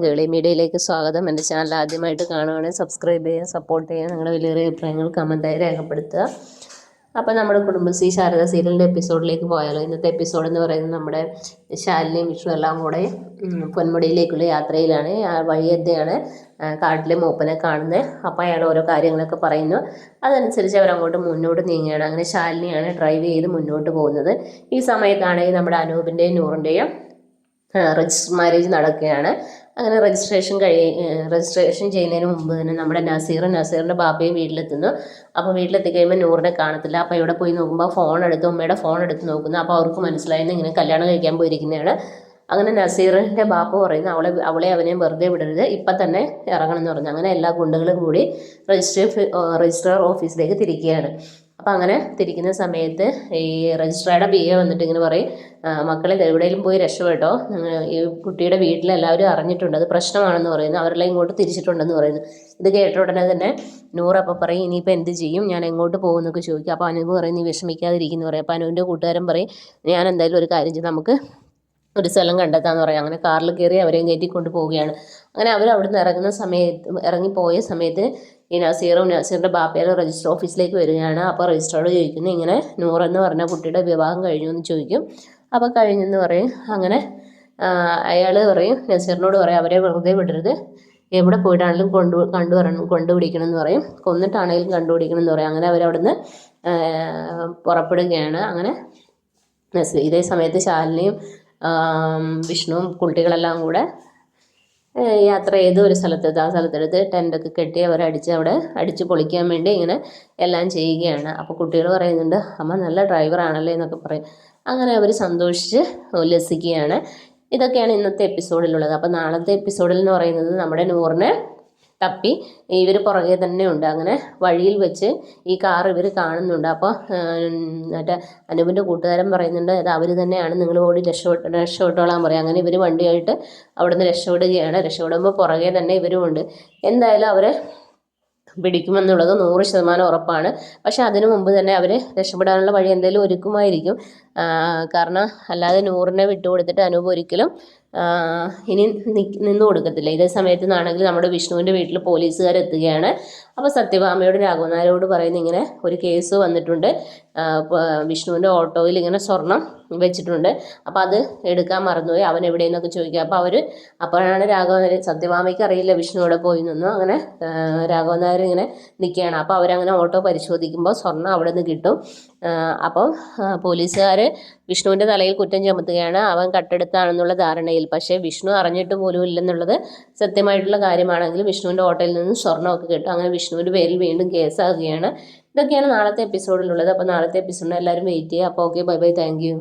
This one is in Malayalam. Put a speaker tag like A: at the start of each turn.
A: ഗേളി മീഡിയയിലേക്ക് സ്വാഗതം. എൻ്റെ ചാനൽ ആദ്യമായിട്ട് കാണുകയാണെങ്കിൽ സബ്സ്ക്രൈബ് ചെയ്യുക, സപ്പോർട്ട് ചെയ്യുക, നിങ്ങളുടെ വിലയേറിയ അഭിപ്രായങ്ങൾ കമൻറ്റായി രേഖപ്പെടുത്തുക. അപ്പോൾ നമ്മുടെ കുടുംബശ്രീ ശാരദ സീരിയലിൻ്റെ എപ്പിസോഡിലേക്ക് പോയാലോ. ഇന്നത്തെ എപ്പിസോഡ് എന്ന് പറയുന്നത് നമ്മുടെ ശാലിനിയും വിഷ്ണു എല്ലാം കൂടെ പൊന്മുടിയിലേക്കുള്ള യാത്രയിലാണ്. വഴിയെത്തിയാണ് കാട്ടിലെ മൂപ്പനെ കാണുന്നത്. അപ്പോൾ അയാൾ ഓരോ കാര്യങ്ങളൊക്കെ പറയുന്നു. അതനുസരിച്ച് അവരങ്ങോട്ട് മുന്നോട്ട് നീങ്ങുകയാണ്. അങ്ങനെ ശാലിനിയാണ് ഡ്രൈവ് ചെയ്ത് മുന്നോട്ട് പോകുന്നത്. ഈ സമയത്താണെങ്കിൽ നമ്മുടെ അനൂപിൻ്റെയും നൂറിൻ്റെയും രജിസ്റ്റർ മാരേജ് നടക്കുകയാണ്. അങ്ങനെ രജിസ്ട്രേഷൻ ചെയ്യുന്നതിന് മുമ്പ് തന്നെ നമ്മുടെ നസീറിൻ്റെ ബാപ്പയും വീട്ടിലെത്തുന്നു. അപ്പോൾ വീട്ടിലെത്തിക്കഴിയുമ്പോൾ നൂറിനെ കാണത്തില്ല. അപ്പോൾ ഇവിടെ പോയി നോക്കുമ്പോൾ ഉമ്മയുടെ ഫോൺ എടുത്ത് നോക്കുന്നു. അപ്പോൾ അവർക്ക് മനസ്സിലായിരുന്നു ഇങ്ങനെ കല്യാണം കഴിക്കാൻ പോയിരിക്കുന്നതാണ്. അങ്ങനെ നസീറിൻ്റെ ബാപ്പ പറയുന്നു അവളെ അവനെയും വെറുതെ വിടരുത്, ഇപ്പം തന്നെ ഇറങ്ങണം എന്ന് പറഞ്ഞു. അങ്ങനെ എല്ലാ ഗുണ്ടകളും കൂടി രജിസ്ട്രാർ ഓഫീസിലേക്ക് തിരിക്കുകയാണ്. അപ്പോൾ അങ്ങനെ തിരിക്കുന്ന സമയത്ത് ഈ രജിസ്ട്രാറുടെ BA വന്നിട്ട് ഇങ്ങനെ പറയും, മക്കളെ എവിടെയെങ്കിലും പോയി രക്ഷപ്പെട്ടോ, ഈ കുട്ടിയുടെ വീട്ടിലെല്ലാവരും അറിഞ്ഞിട്ടുണ്ട്, അത് പ്രശ്നമാണെന്ന് പറയുന്നു, അവരെല്ലാം ഇങ്ങോട്ട് തിരിച്ചിട്ടുണ്ടെന്ന് പറയുന്നു. ഇത് കേട്ട ഉടനെ തന്നെ നൂറപ്പം പറയും ഇനിയിപ്പോൾ എന്ത് ചെയ്യും, ഞാൻ എങ്ങോട്ട് പോകുമെന്നൊക്കെ ചോദിക്കും. അപ്പോൾ അനൂപ് പറയും നീ വിഷമിക്കാതിരിക്കുന്നു പറയും. അപ്പോൾ അനൂപിൻ്റെ കൂട്ടുകാരൻ പറയും ഞാൻ എന്തായാലും ഒരു കാര്യം ചെയ്യും, നമുക്ക് ഒരു സ്ഥലം കണ്ടെത്താമെന്ന് പറയാം. അങ്ങനെ കാറിൽ കയറി അവരെയും കയറ്റിക്കൊണ്ട് പോവുകയാണ്. അങ്ങനെ അവർ അവിടുന്ന് ഇറങ്ങിപ്പോയ സമയത്ത് ഈ നസീറിൻ്റെ ബാപ്പയുടെ രജിസ്റ്റർ ഓഫീസിലേക്ക് വരികയാണ്. അപ്പോൾ രജിസ്ട്രാർ ചോദിക്കുന്നു ഇങ്ങനെ നൂറെന്ന് പറഞ്ഞ കുട്ടിയുടെ വിവാഹം കഴിഞ്ഞു എന്ന് ചോദിക്കും. അപ്പോൾ കഴിഞ്ഞെന്ന് പറയും. അങ്ങനെ അയാൾ പറയും നസീറിനോട് പറയും അവരെ വെറുതെ വിടരുത്, എവിടെ പോയിട്ടാണെങ്കിലും കണ്ടുപിടിക്കണം എന്ന് പറയും, കൊന്നിട്ടാണെങ്കിലും കണ്ടുപിടിക്കണം എന്ന് പറയും. അങ്ങനെ അവരവിടുന്ന് പുറപ്പെടുകയാണ്. അങ്ങനെ ഇതേ സമയത്ത് ശാലിനിയും വിഷ്ണുവും കുട്ടികളെല്ലാം കൂടെ യാത്ര ചെയ്ത് ഒരു സ്ഥലത്തെടുത്ത് ടെൻ്റൊക്കെ കെട്ടി അവിടെ അടിച്ച് പൊളിക്കാൻ വേണ്ടി ഇങ്ങനെ എല്ലാം ചെയ്യുകയാണ്. അപ്പോൾ കുട്ടികൾ പറയുന്നുണ്ട് അമ്മ നല്ല ഡ്രൈവറാണല്ലേ എന്നൊക്കെ പറയും. അങ്ങനെ അവർ സന്തോഷിച്ച് ഉല്ലസിക്കുകയാണ്. ഇതൊക്കെയാണ് ഇന്നത്തെ എപ്പിസോഡിലുള്ളത്. അപ്പോൾ നാളത്തെ എപ്പിസോഡിൽ എന്ന് പറയുന്നത് നമ്മുടെ നൂറിനെ തപ്പി ഇവർ പുറകെ തന്നെ ഉണ്ട്. അങ്ങനെ വഴിയിൽ വെച്ച് ഈ കാർ ഇവർ കാണുന്നുണ്ട്. അപ്പോൾ മറ്റേ അനൂപിൻ്റെ കൂട്ടുകാരൻ പറയുന്നുണ്ട് അത് അവർ തന്നെയാണ്, നിങ്ങൾ ഓടി രക്ഷപ്പെട്ടോളാൻ പറയും. അങ്ങനെ ഇവർ വണ്ടിയായിട്ട് അവിടെ നിന്ന് രക്ഷപ്പെടുകയാണ്. രക്ഷപ്പെടുമ്പോൾ പുറകെ തന്നെ ഇവരും ഉണ്ട്. എന്തായാലും അവരെ പിടിക്കുമെന്നുള്ളത് 100% ഉറപ്പാണ്. പക്ഷെ അതിനു മുമ്പ് തന്നെ അവർ രക്ഷപ്പെടാനുള്ള വഴി എന്തെങ്കിലും ഒരുക്കുമായിരിക്കും. കാരണം അല്ലാതെ നൂറിനെ വിട്ടുകൊടുത്തിട്ട് അനൂപ് ഒരിക്കലും ഇനി നിന്ന് കൊടുക്കത്തില്ല. ഇതേ സമയത്ത് നിന്നാണെങ്കിൽ നമ്മുടെ വിഷ്ണുവിൻ്റെ വീട്ടിൽ പോലീസുകാരെത്തുകയാണ്. അപ്പോൾ സത്യഭാമയോട് രാഘവനാരോട് പറയുന്ന ഇങ്ങനെ ഒരു കേസ് വന്നിട്ടുണ്ട്, വിഷ്ണുവിൻ്റെ ഓട്ടോയിൽ ഇങ്ങനെ സ്വർണം വെച്ചിട്ടുണ്ട്, അപ്പോൾ അത് എടുക്കാൻ മറന്നുപോയി, അവൻ എവിടെയെന്നൊക്കെ ചോദിക്കുക. അപ്പോൾ അപ്പോഴാണ് സത്യഭാമയ്ക്ക് അറിയില്ല വിഷ്ണു അവിടെ പോയി നിന്നു. അങ്ങനെ രാഘവനായർ ഇങ്ങനെ നിൽക്കുകയാണ്. അപ്പോൾ അവരങ്ങനെ ഓട്ടോ പരിശോധിക്കുമ്പോൾ സ്വർണം അവിടെ നിന്ന് കിട്ടും. അപ്പം പോലീസുകാർ വിഷ്ണുവിൻ്റെ തലയിൽ കുറ്റം ചുമത്തുകയാണ്, അവൻ കട്ടെടുത്താണെന്നുള്ള ധാരണയിൽ. പക്ഷേ വിഷ്ണു അറിഞ്ഞിട്ട് പോലും ഇല്ലെന്നുള്ളത് സത്യമായിട്ടുള്ള കാര്യമാണെങ്കിൽ വിഷ്ണുവിൻ്റെ ഓട്ടോയിൽ നിന്ന് സ്വർണ്ണമൊക്കെ കിട്ടും. അങ്ങനെ വിഷ്ണുവിൻ്റെ പേരിൽ വീണ്ടും കേസാകുകയാണ്. ഇതൊക്കെയാണ് നാളത്തെ എപ്പിസോഡിലുള്ളത്. അപ്പോൾ നാളത്തെ എപ്പിസോഡിന് എല്ലാവരും വെയിറ്റ് ചെയ്യുക. അപ്പോൾ okay, bye bye, thank you.